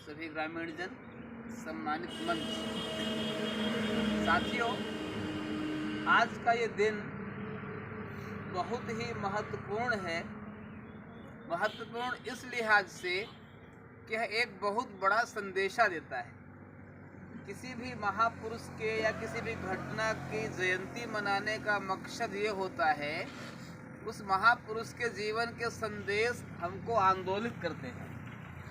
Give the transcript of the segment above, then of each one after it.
सभी ग्रामीण जन, सम्मानित मंच, साथियों, आज का ये दिन बहुत ही महत्वपूर्ण है। महत्वपूर्ण इस लिहाज से कि यह एक बहुत बड़ा संदेशा देता है। किसी भी महापुरुष के या किसी भी घटना की जयंती मनाने का मकसद ये होता है, उस महापुरुष के जीवन के संदेश हमको आंदोलित करते हैं,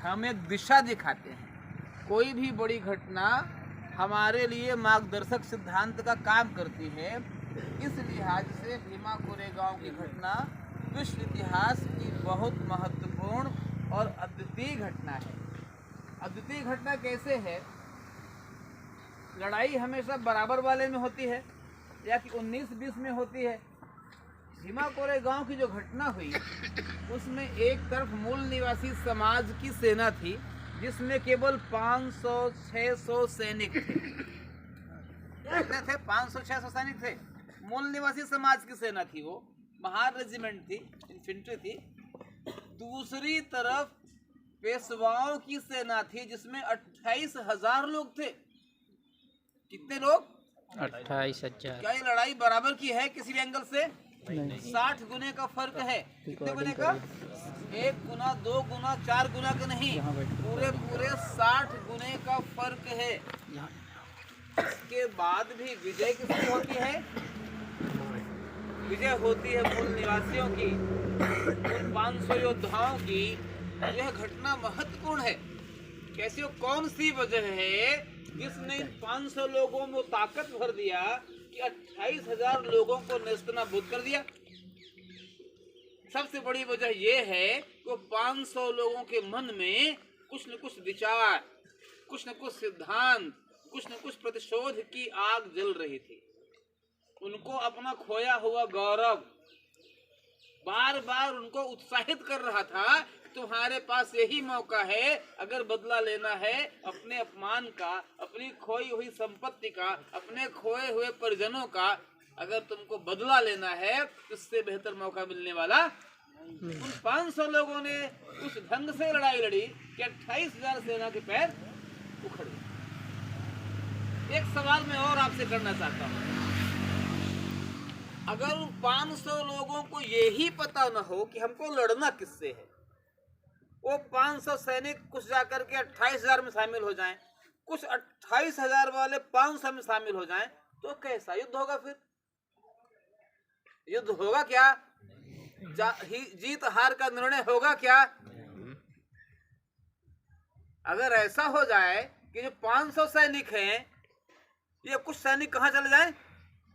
हमें एक दिशा दिखाते हैं। कोई भी बड़ी घटना हमारे लिए मार्गदर्शक सिद्धांत का काम करती है। इस लिहाज से भीमा कोरेगांव की घटना विश्व इतिहास की बहुत महत्वपूर्ण और अद्वितीय घटना है। अद्वितीय घटना कैसे है? लड़ाई हमेशा बराबर वाले में होती है या कि 19-20 में होती है। भीमा कोरेगांव की जो घटना हुई उसमें एक तरफ मूल निवासी समाज की सेना थी जिसमें केवल 500-600 सैनिक थे। कितने थे? 500-600 सैनिक थे। मूल निवासी समाज की सेना थी, वो महार रेजिमेंट थी, इन्फेंट्री थी। दूसरी तरफ पेशवाओं की सेना थी जिसमें 28,000 लोग थे। कितने लोग? 28,000। क्या ये लड़ाई बराबर की है किसी भी एंगल से? 60 गुने का फर्क है। कितने गुने का? 1 गुना, 2 गुना, 4 गुना का नहीं, पूरे 60 गुने का फर्क है। इसके बाद भी विजय किसकी होती है? विजय होती है मूल निवासियों की, उन 500 योद्धाओं की। यह घटना महत्वपूर्ण है। कैसे? कौन सी वजह है जिसने इन 500 लोगों में ताकत भर दिया कि 28,000 लोगों को नेस्तनाबूद कर दिया? सबसे बड़ी वजह यह है कि 500 लोगों के मन में कुछ न कुछ विचार, कुछ न कुछ सिद्धांत, कुछ न कुछ प्रतिशोध की आग जल रही थी। उनको अपना खोया हुआ गौरव बार बार उनको उत्साहित कर रहा था। तुम्हारे पास यही मौका है, अगर बदला लेना है अपने अपमान का, अपनी खोई हुई संपत्ति का, अपने खोए हुए परिजनों का, अगर तुमको बदला लेना है इससे बेहतर मौका मिलने वाला। उन 500 लोगों ने उस ढंग से लड़ाई लड़ी कि 28,000 सेना के पैर उखड़ गए। एक सवाल मैं और आपसे करना चाहता हूँ, अगर उन 500 लोगों को यही पता न हो कि हमको लड़ना किससे है, वो 500 सैनिक कुछ जाकर के 28,000 में शामिल हो जाएं, कुछ 28,000 वाले 500 में शामिल हो जाएं, तो कैसा युद्ध होगा? फिर युद्ध होगा क्या? जीत हार का निर्णय होगा क्या? अगर ऐसा हो जाए कि जो 500 सैनिक हैं, ये कुछ सैनिक कहाँ चले जाएं?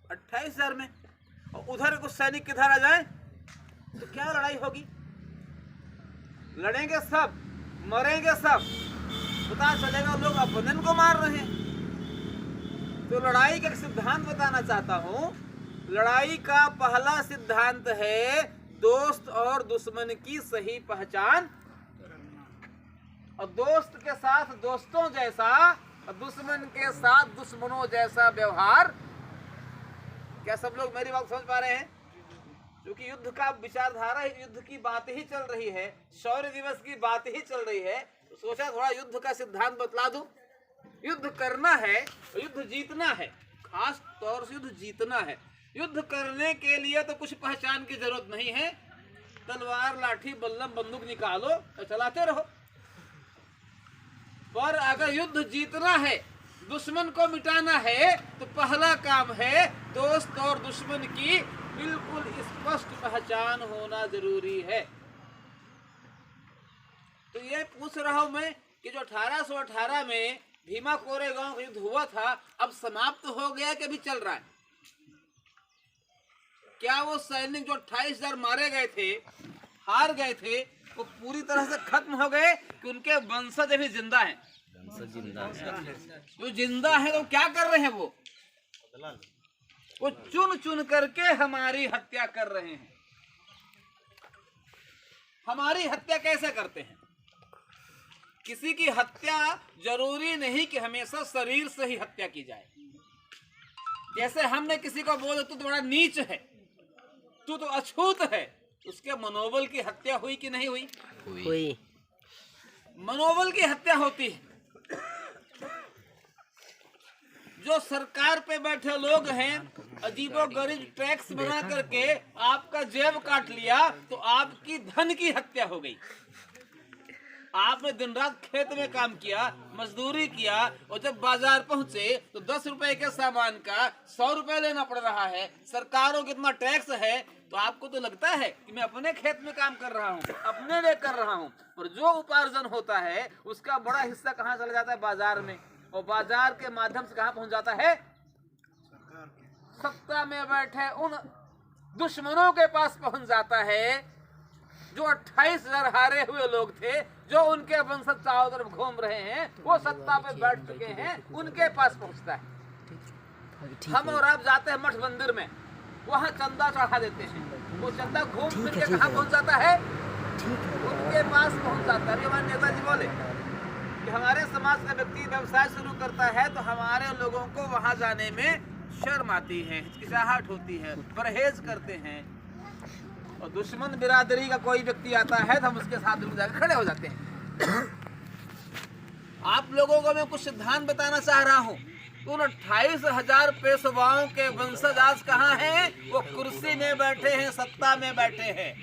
28,000 में, और उधर कुछ सैनिक किधर आ जाएं, तो क्या लड़ाई होगी? लड़ेंगे सब, मरेंगे सब, पता चलेगा लोग अपने को मार रहे हैं। तो लड़ाई का एक सिद्धांत बताना चाहता हूं। लड़ाई का पहला सिद्धांत है दोस्त और दुश्मन की सही पहचान, और दोस्त के साथ दोस्तों जैसा और दुश्मन के साथ दुश्मनों जैसा व्यवहार। क्या सब लोग मेरी बात समझ पा रहे हैं? क्योंकि युद्ध का विचारधारा, युद्ध की बात ही चल रही है, शौर्य दिवस की बात ही चल रही है, तो सोचा थोड़ा युद्ध का सिद्धांत बतला दूं। युद्ध करना है, युद्ध जीतना है, खास तौर से युद्ध जीतना है। युद्ध करने के लिए तो कुछ पहचान की जरूरत नहीं है, तलवार, लाठी, बल्लम, बंदूक निकालो और चलाते रहो। पर अगर युद्ध जीतना है, दुश्मन को मिटाना है, तो पहला काम है दोस्त और दुश्मन की बिल्कुल स्पष्ट पहचान होना जरूरी है। तो ये पूछ रहा हूं मैं कि जो 1818 में भीमा कोरेगांव का युद्ध हुआ था, अब समाप्त हो गया कि अभी चल रहा है? क्या वो सैनिक जो 28,000 मारे गए थे, हार गए थे, वो पूरी तरह से खत्म हो गए कि उनके वंशज अभी जिंदा हैं? जो जिंदा है तो क्या कर रहे हैं? वो चुन चुन करके हमारी हत्या कर रहे हैं। हमारी हत्या कैसे करते हैं? किसी की हत्या जरूरी नहीं कि हमेशा शरीर से ही हत्या की जाए। जैसे हमने किसी को बोला तू तो बड़ा नीच है, तू तो अछूत है, उसके मनोबल की हत्या हुई कि नहीं हुई? हुई। मनोबल की हत्या होती है। जो सरकार पे बैठे लोग हैं अजीबोगरीब टैक्स बना करके आपका जेब काट लिया तो आपकी धन की हत्या हो गई। आपने दिन रात खेत में काम किया, मजदूरी किया और जब बाजार पहुंचे तो 10 रुपए के सामान का 100 रुपए लेना पड़ रहा है। सरकारों को इतना टैक्स है तो आपको तो लगता है कि मैं अपने खेत में काम कर रहा हूँ, अपने लिए कर रहा हूँ, पर जो उपार्जन होता है उसका बड़ा हिस्सा कहाँ चला जाता है? बाजार में। और बाजार के माध्यम से कहाँ पहुंच जाता है? सत्ता में बैठे उन दुश्मनों के पास पहुंच जाता है जो 28,000 हारे हुए लोग थे, जो उनके वंशज चारों तरफ घूम रहे हैं, वो सत्ता पे बैठ चुके हैं, उनके पास पहुंचता है। हम और आप जाते हैं मठ मंदिर में, वहाँ चंदा चढ़ा देते हैं, वो चंदा घूम फिर के कहाँ पहुंच जाता है? उनके पास पहुंच जाता है। हमारे नेताजी बोले कि हमारे समाज का व्यक्ति व्यवसाय शुरू करता है तो हमारे लोगों को वहाँ जाने में शर्म आती है, हिचकिचाहट होती है, परहेज करते हैं। और दुश्मन बिरादरी का कोई व्यक्ति आता है तो हम उसके साथ जाकर खड़े हो जाते हैं। आप लोगों को मैं कुछ सिद्धांत बताना चाह रहा हूँ। उन 28,000 पेशवाओं के वंशज आज कहाँ हैं? वो कुर्सी में बैठे हैं, सत्ता में बैठे हैं।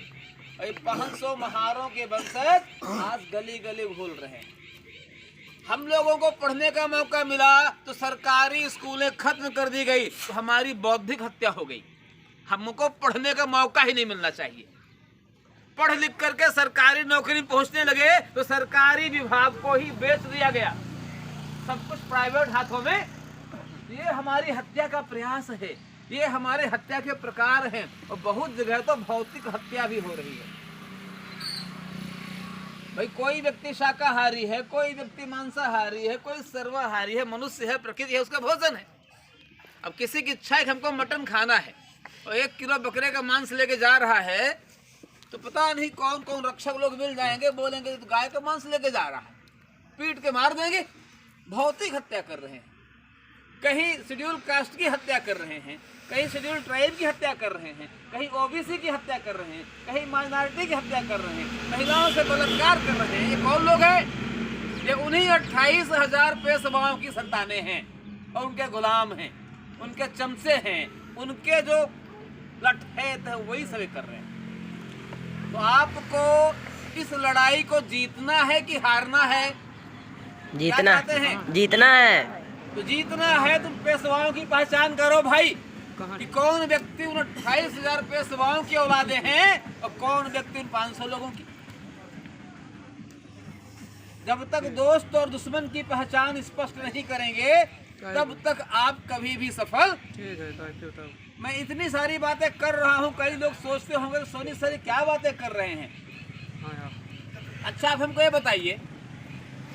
500 महारों के वंशज आज गली गली घूल रहे हैं। हम लोगों को पढ़ने का मौका मिला तो सरकारी स्कूलें खत्म कर दी गई तो हमारी बौद्धिक हत्या हो गई। हमको पढ़ने का मौका ही नहीं मिलना चाहिए। पढ़ लिख करके सरकारी नौकरी पहुंचने लगे तो सरकारी विभाग को ही बेच दिया गया, सब कुछ प्राइवेट हाथों में। ये हमारी हत्या का प्रयास है, ये हमारे हत्या के प्रकार हैं। और बहुत जगह तो भौतिक हत्या भी हो रही है। भाई कोई व्यक्ति शाकाहारी है, कोई व्यक्ति मांसाहारी है, कोई सर्वाहारी है, मनुष्य है, प्रकृति है, उसका भोजन है। अब किसी की इच्छा है कि हमको मटन खाना है और 1 किलो बकरे का मांस लेके जा रहा है तो पता नहीं कौन कौन रक्षक लोग मिल जाएंगे, बोलेंगे तो गाय का मांस लेके जा रहा है, पीट के मार देंगे। भौतिक हत्या कर रहे हैं। कहीं शेड्यूल कास्ट की हत्या कर रहे हैं, कहीं शेड्यूल ट्राइब की हत्या कर रहे हैं, कहीं ओबीसी की हत्या कर रहे हैं, कहीं माइनॉरिटी की हत्या कर रहे हैं, महिलाओं से बलात्कार कर रहे हैं। ये कौन लोग हैं? ये उन्हीं 28,000 पेशवाओं की संतानें हैं और उनके गुलाम हैं, उनके चमचे हैं, उनके जो लठैत है वही सभी कर रहे हैं। तो आपको इस लड़ाई को जीतना है कि हारना है? जीतना हैं? जीतना है। तो जीतना है तुम पेशवाओं की पहचान करो भाई कि कौन व्यक्ति उन 28,000 पेशवाओं की औलादे हैं और कौन व्यक्ति उन 500 लोगों की। जब तक दोस्त और दुश्मन की पहचान स्पष्ट नहीं करेंगे तब तक आप कभी भी सफल। मैं इतनी सारी बातें कर रहा हूँ, कई लोग सोचते होंगे सोनी सर क्या बातें कर रहे हैं। अच्छा आप हमको ये बताइए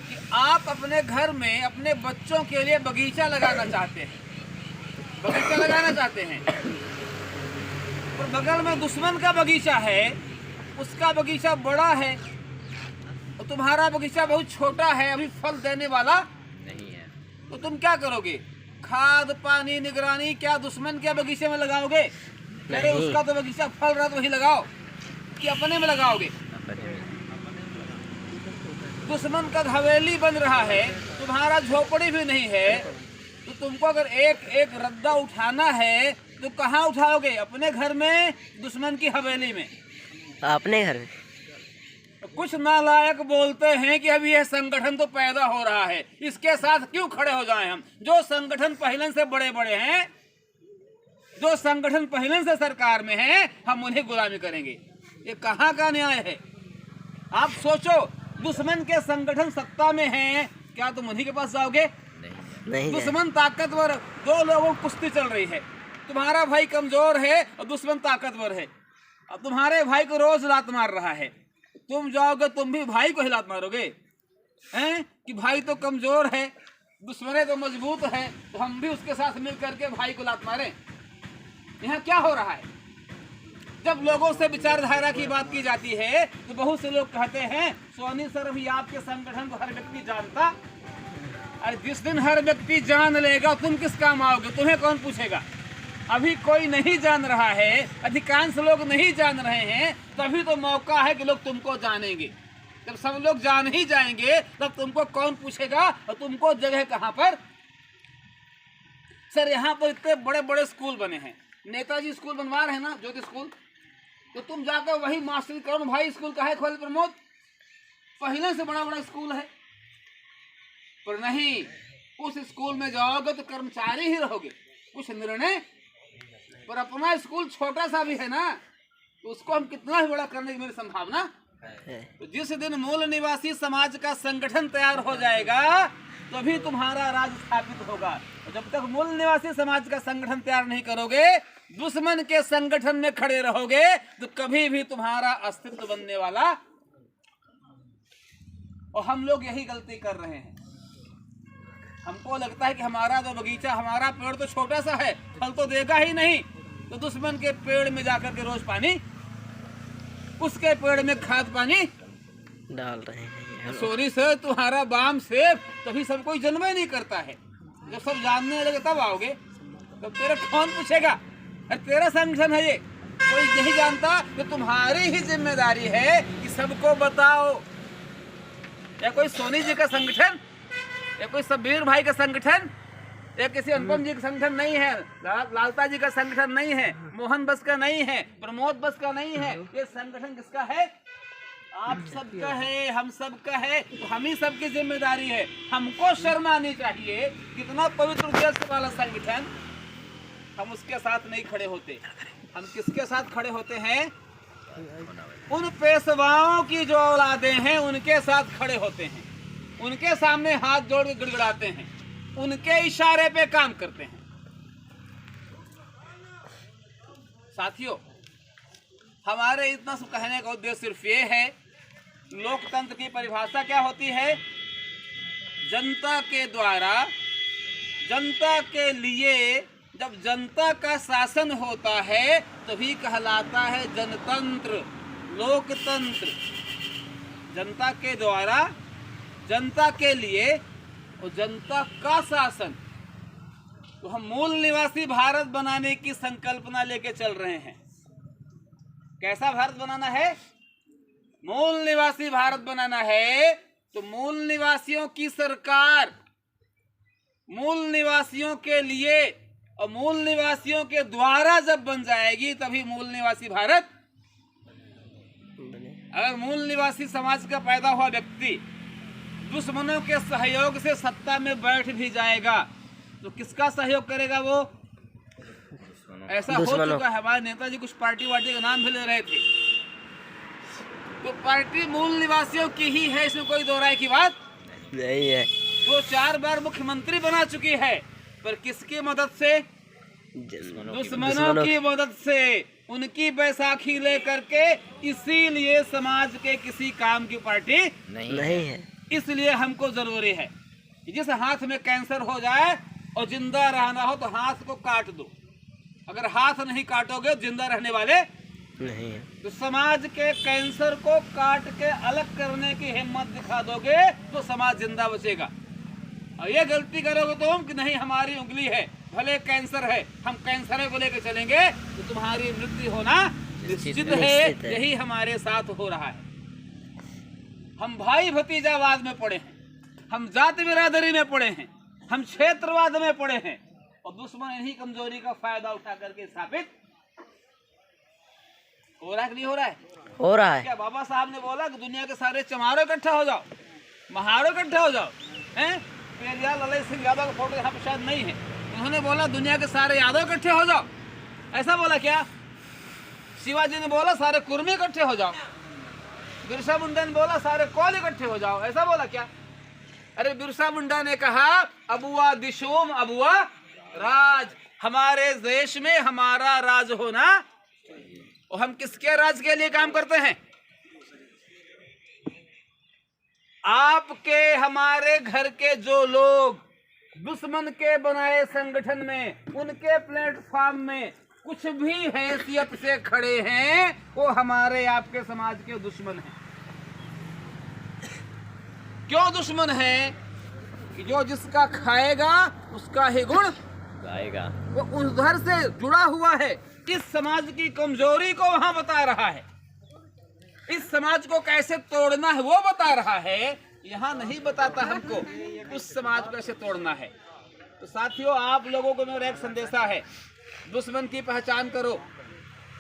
कि आप अपने घर में अपने बच्चों के लिए बगीचा लगाना चाहते हैं, बगीचा लगाना चाहते हैं, और बगल में दुश्मन का बगीचा है, उसका बगीचा बड़ा है और तुम्हारा बगीचा बहुत छोटा है, अभी फल देने वाला नहीं है, तो तुम क्या करोगे? खाद पानी निगरानी क्या दुश्मन के बगीचे में लगाओगे? अरे उसका तो बगीचा फल रहा तो वही लगाओ, कि अपने में लगाओगे? दुश्मन का हवेली बन रहा है, तुम्हारा झोपड़ी भी नहीं है, तो तुमको अगर एक एक रद्दा उठाना है तो कहाँ उठाओगे? अपने घर में, दुश्मन की हवेली में? अपने घर में। कुछ नालायक बोलते हैं कि अभी यह संगठन तो पैदा हो रहा है, इसके साथ क्यों खड़े हो जाएं हम? जो संगठन पहले से बड़े बड़े हैं, जो संगठन पहले से सरकार में हैं, हम उन्हें गुलामी करेंगे। ये कहाँ का न्याय है? आप सोचो, दुश्मन के संगठन सत्ता में हैं, क्या तुम उन्हीं के पास जाओगे? नहीं। दुश्मन ताकतवर, दो लोगों की कुश्ती चल रही है, तुम्हारा भाई कमजोर है और दुश्मन ताकतवर है, अब तुम्हारे भाई को रोज लात मार रहा है, तुम जाओगे तुम भी भाई को ही लात मारोगे हैं? कि भाई तो कमजोर है, दुश्मन तो मजबूत है, तो हम भी उसके साथ मिल करके भाई को लात मारें। यहाँ क्या हो रहा है? जब लोगों से विचारधारा की बात की जाती है तो बहुत से लोग कहते हैं सोनी सर भी आपके संगठन को हर व्यक्ति जानता। अरे जिस दिन हर व्यक्ति जान लेगा तुम किस काम आओगे? तुम्हें कौन पूछेगा? अभी कोई नहीं जान रहा है, अधिकांश लोग नहीं जान रहे हैं, तभी तो मौका है कि लोग तुमको जानेंगे। जब सब लोग जान ही जाएंगे तब तुमको कौन पूछेगा और तुमको जगह कहाँ पर? सर यहाँ पर इतने बड़े बड़े स्कूल बने हैं, नेताजी स्कूल बनवा रहे हैं ना, ज्योति स्कूल, तो तुम जाकर वही मास्टर करण भाई स्कूल का है खोल प्रमोद, पहले से बड़ा बड़ा स्कूल है। पर नहीं, उस स्कूल में जाओगे तो कर्मचारी ही रहोगे, कुछ निर्णय। पर अपना स्कूल छोटा सा भी है ना, तो उसको हम कितना ही बड़ा करने की मेरी संभावना। तो जिस दिन मूल निवासी समाज का संगठन तैयार हो जाएगा तभी तुम्हारा राज स्थापित होगा। और जब तक मूल निवासी समाज का संगठन तैयार नहीं करोगे, दुश्मन के संगठन में खड़े रहोगे, तो कभी भी तुम्हारा अस्तित्व बनने वाला। और हम लोग यही गलती कर रहे हैं। हमको लगता है कि हमारा तो बगीचा, हमारा पेड़ तो छोटा सा है, फल तो देगा ही नहीं, तो दुश्मन के पेड़ में जाकर के रोज पानी, उसके पेड़ में खाद पानी डाल रहे हैं। सोरी से तुम्हारा बाम सेब, तभी सब कोई जन्म ही नहीं करता है। जब सब जानने लगे तब आओगे, तब तेरे कौन पूछेगा? अरे तेरा संगठन है ये, कोई नहीं जानता कि तुम्हारी ही जिम्मेदारी है कि सबको बताओ। या कोई सोनी जी का संगठन, या कोई सबीर भाई का संगठन, या किसी अनुपम जी का संगठन नहीं है, लालता जी का संगठन नहीं है, मोहन बस का नहीं है, प्रमोद बस का नहीं है। ये संगठन किसका है? आप सबका है, हम सबका है। तो हम ही सबकी जिम्मेदारी है। हमको शर्म आनी चाहिए। कितना पवित्र उद्देश्य वाला संगठन, हम उसके साथ नहीं खड़े होते। हम किसके साथ खड़े होते हैं? उन पेशवाओं की जो औलादे हैं उनके साथ खड़े होते हैं, उनके सामने हाथ जोड़ के गिड़गिड़ाते हैं, उनके इशारे पे काम करते हैं। साथियों, हमारे इतना सब कहने का उद्देश्य सिर्फ ये है, लोकतंत्र की परिभाषा क्या होती है? जनता के द्वारा, जनता के लिए जब जनता का शासन होता है तभी कहलाता है जनतंत्र, लोकतंत्र। जनता के द्वारा, जनता के लिए और जनता का शासन। तो हम मूल निवासी भारत बनाने की संकल्पना लेके चल रहे हैं। कैसा भारत बनाना है? मूल निवासी भारत बनाना है। तो मूल निवासियों की सरकार, मूल निवासियों के लिए और मूल निवासियों के द्वारा जब बन जाएगी तभी मूल निवासी भारत। अगर मूल निवासी समाज का पैदा हुआ व्यक्ति दुश्मनों के सहयोग से सत्ता में बैठ भी जाएगा तो किसका सहयोग करेगा वो? ऐसा हो चुका है। हमारे नेताजी कुछ पार्टी वार्टी का नाम भी ले रहे थे, तो पार्टी मूल निवासियों की ही है, इसमें कोई दो राय की बात नहीं है। 2-4 बार मुख्यमंत्री बना चुकी है, पर किसकी मदद से? दुश्मनों की मदद से, उनकी बैसाखी लेकर के। इसीलिए समाज के किसी काम की पार्टी नहीं है। इसलिए हमको जरूरी है कि जिस हाथ में कैंसर हो जाए और जिंदा रहना हो तो हाथ को काट दो। अगर हाथ नहीं काटोगे जिंदा रहने वाले नहीं है। तो समाज के कैंसर को काट के अलग करने की हिम्मत दिखा दोगे तो समाज जिंदा बचेगा। और ये गलती करोगे तुम कि नहीं हमारी उंगली है, भले कैंसर है, हम कैंसर को लेकर चलेंगे, तो तुम्हारी मृत्यु होना निश्चित है। यही हमारे साथ हो रहा है। हम भाई भतीजावाद में पड़े हैं, हम जाति बिरादरी में पड़े हैं, हम क्षेत्रवाद में पड़े हैं, और दुश्मन इन्हीं कमजोरी का फायदा उठा करके स्थापित हो रहा है कि नहीं हो रहा है? हो रहा है। क्या बाबा साहब ने बोला कि दुनिया के सारे चमारों इकट्ठा हो जाओ, महारों इकट्ठा हो जाओ, हैं? पेरियार ललित सिंह यादव का फोटो यहाँ पे शायद नहीं है, उन्होंने बोला दुनिया के सारे यादव इकट्ठे हो जाओ। ऐसा बोला क्या? शिवाजी ने बोला सारे कुर्मी इकट्ठे हो जाओ। बिरसा मुंडा ने बोला सारे कौल इकट्ठे हो जाओ। ऐसा बोला क्या? अरे बिरसा मुंडा ने कहा अबुआ दिशोम अबुआ राज, हमारे देश में हमारा राज होना। और हम किसके राज के लिए काम करते हैं? आपके हमारे घर के जो लोग दुश्मन के बनाए संगठन में, उनके प्लेटफॉर्म में कुछ भी हैसियत से खड़े हैं, वो हमारे आपके समाज के दुश्मन हैं। क्यों दुश्मन है? कि जो जिसका खाएगा उसका ही गुण गाएगा। वो उधर से जुड़ा हुआ है, इस समाज की कमजोरी को वहां बता रहा है, इस समाज को कैसे तोड़ना है वो बता रहा है। यहाँ नहीं बताता हमको उस समाज को कैसे तोड़ना है। तो साथियों, आप लोगों को मेरा एक संदेशा है, दुश्मन की पहचान करो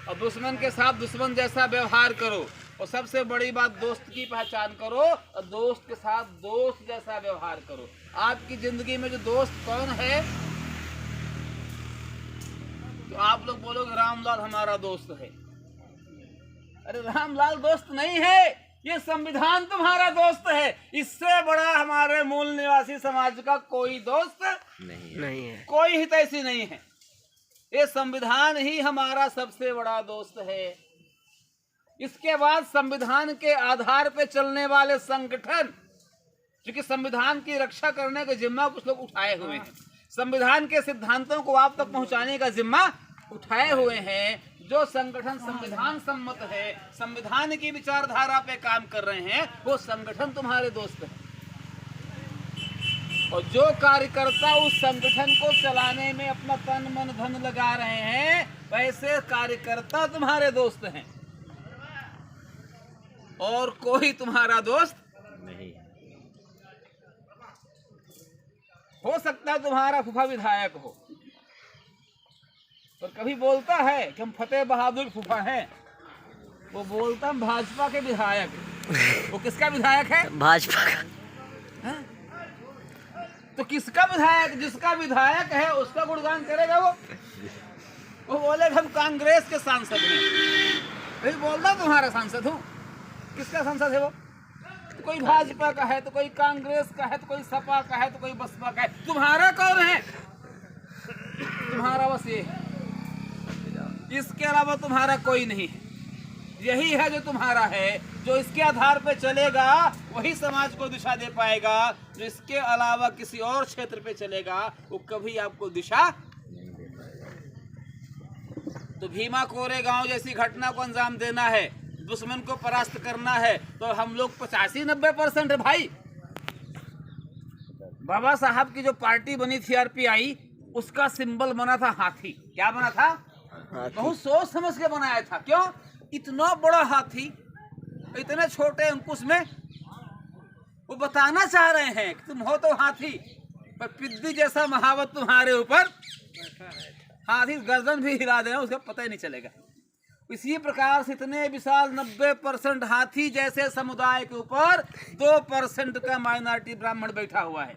और दुश्मन के साथ दुश्मन जैसा व्यवहार करो, और सबसे बड़ी बात, दोस्त की पहचान करो और दोस्त के साथ दोस्त जैसा व्यवहार करो। आपकी जिंदगी में जो दोस्त कौन है, तो आप लोग बोलोगे रामलाल हमारा दोस्त है। अरे रामलाल दोस्त नहीं है, ये संविधान तुम्हारा दोस्त है। इससे बड़ा हमारे मूल निवासी समाज का कोई दोस्त नहीं है। कोई हितैषी नहीं है। ये संविधान ही हमारा सबसे बड़ा दोस्त है। इसके बाद संविधान के आधार पे चलने वाले संगठन, क्योंकि संविधान की रक्षा करने का जिम्मा कुछ लोग उठाए हुए हैं, संविधान के सिद्धांतों को आप तक पहुंचाने का जिम्मा उठाए हुए हैं। जो संगठन संविधान सम्मत है, संविधान की विचारधारा पे काम कर रहे हैं, वो संगठन तुम्हारे दोस्त हैं। और जो कार्यकर्ता उस संगठन को चलाने में अपना तन मन धन लगा रहे हैं, वैसे कार्यकर्ता तुम्हारे दोस्त हैं और कोई तुम्हारा दोस्त नहीं। हो सकता है तुम्हारा फूफा विधायक हो, और कभी बोलता है कि हम फतेह बहादुर फूफा हैं, वो बोलता हम भाजपा के विधायक। वो किसका विधायक है? भाजपा का। तो किसका विधायक? जिसका विधायक है उसका गुणगान करेगा वो बोलेगा हम कांग्रेस के सांसद हैं। वही बोलता तुम्हारा सांसद हूँ। किसका सांसद है वो? तो कोई भाजपा का है, तो कोई कांग्रेस का है, तो कोई सपा का है, तो कोई बसपा का है। तुम्हारा कौन है? तुम्हारा बस ये है, इसके अलावा तुम्हारा कोई नहीं है। यही है जो तुम्हारा है। जो इसके आधार पे चलेगा वही समाज को दिशा दे पाएगा। जो इसके अलावा किसी और क्षेत्र पे चलेगा वो कभी आपको दिशा। तो भीमा कोरेगांव जैसी घटना को अंजाम देना है, दुश्मन को परास्त करना है, तो हम लोग 85-90% है भाई। बाबा साहब की जो पार्टी बनी थी आरपीआई, उसका सिंबल बना था हाथी। क्या बना था? बहुत सोच समझ के बनाया था। क्यों? इतना बड़ा हाथी इतने छोटे अंकुश में, वो बताना चाह रहे हैं कि तुम हो तो हाथी, पर पिद्दी जैसा महावत तुम्हारे ऊपर, हाथी गर्दन भी हिला देना उसका पता ही नहीं चलेगा। इसी प्रकार से इतने विशाल 90% हाथी जैसे समुदाय के ऊपर 2% का माइनॉरिटी ब्राह्मण बैठा हुआ है।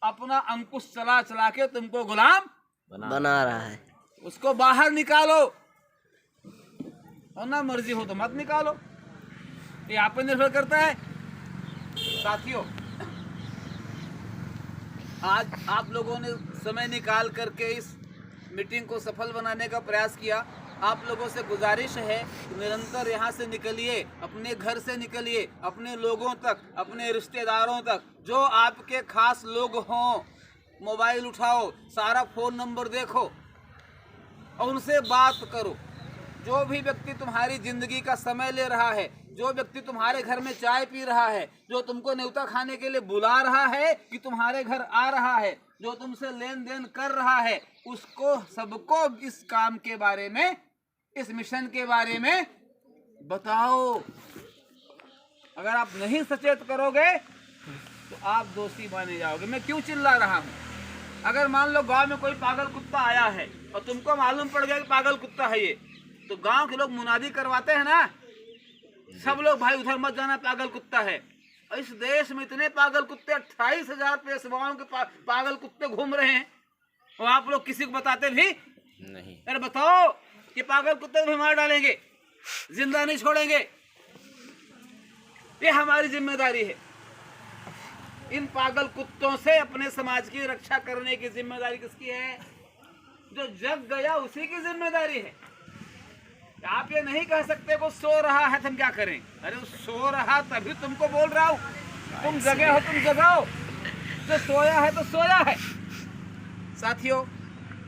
अपना अंकुश चला चला के तुमको गुलाम बना रहा है। उसको बाहर निकालो, और ना मर्जी हो तो मत निकालो, ये आप पर निर्भर करता है। साथियों, आज आप लोगों ने समय निकाल करके इस मीटिंग को सफल बनाने का प्रयास किया। आप लोगों से गुजारिश है कि निरंतर यहाँ से निकलिए, अपने घर से निकलिए, अपने लोगों तक, अपने रिश्तेदारों तक, जो आपके खास लोग हों, मोबाइल उठाओ, सारा फोन नंबर देखो और उनसे बात करो। जो भी व्यक्ति तुम्हारी जिंदगी का समय ले रहा है, जो व्यक्ति तुम्हारे घर में चाय पी रहा है, जो तुमको न्योता खाने के लिए बुला रहा है कि तुम्हारे घर आ रहा है, जो तुमसे लेन देन कर रहा है, उसको सबको इस काम के बारे में, इस मिशन के बारे में बताओ। अगर आप नहीं सचेत करोगे तो आप दोषी माने जाओगे। मैं क्यों चिल्ला रहा हूँ? अगर मान लो गांव में कोई पागल कुत्ता आया है और तुमको मालूम पड़ गया कि पागल कुत्ता है ये, तो गांव के लोग मुनादी करवाते हैं ना, सब लोग भाई उधर मत जाना, पागल कुत्ता है। इस देश में इतने पागल कुत्ते, 28,000 पेशवाओं के पागल कुत्ते घूम रहे हैं, और आप लोग किसी को बताते भी नहीं। अरे बताओ कि पागल कुत्ते भी मार डालेंगे, जिंदा नहीं छोड़ेंगे। ये हमारी जिम्मेदारी है। इन पागल कुत्तों से अपने समाज की रक्षा करने की जिम्मेदारी किसकी है? जो जग गया उसी की जिम्मेदारी है। आप ये नहीं कह सकते को सो रहा है तो हम क्या करें। अरे सो रहा तभी तुमको बोल रहा हूं, तुम जगे हो, तुम जगाओ। जो सोया है तो सोया है। साथियों,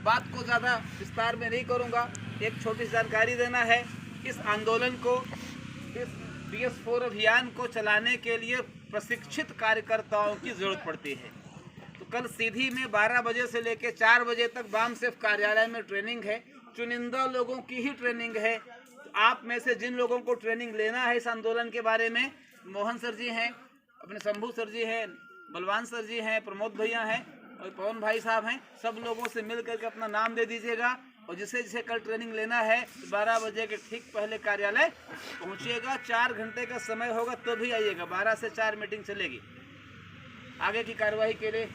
बात को ज्यादा विस्तार में नहीं करूंगा, एक छोटी जानकारी देना है। इस आंदोलन को, इस BS4 अभियान को चलाने के लिए प्रशिक्षित कार्यकर्ताओं की जरूरत पड़ती है। तो कल सीधी में 12 बजे से लेकर 4 बजे तक बामसेफ कार्यालय में ट्रेनिंग है। चुनिंदा लोगों की ही ट्रेनिंग है। तो आप में से जिन लोगों को ट्रेनिंग लेना है इस आंदोलन के बारे में, मोहन सर जी हैं, अपने शंभू सर जी हैं, बलवान सर जी हैं, प्रमोद भैया हैं, और पवन भाई साहब हैं, सब लोगों से मिल करके अपना नाम दे दीजिएगा। और जिसे जिसे कल ट्रेनिंग लेना है 12 बजे के ठीक पहले कार्यालय पहुंचिएगा। 4 घंटे का समय होगा तो भी आइएगा। 12 से 4 मीटिंग चलेगी। आगे की कार्यवाही के लिए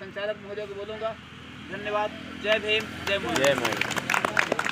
संचालक महोदय को बोलूँगा। धन्यवाद। जय भीम, जय मोदी।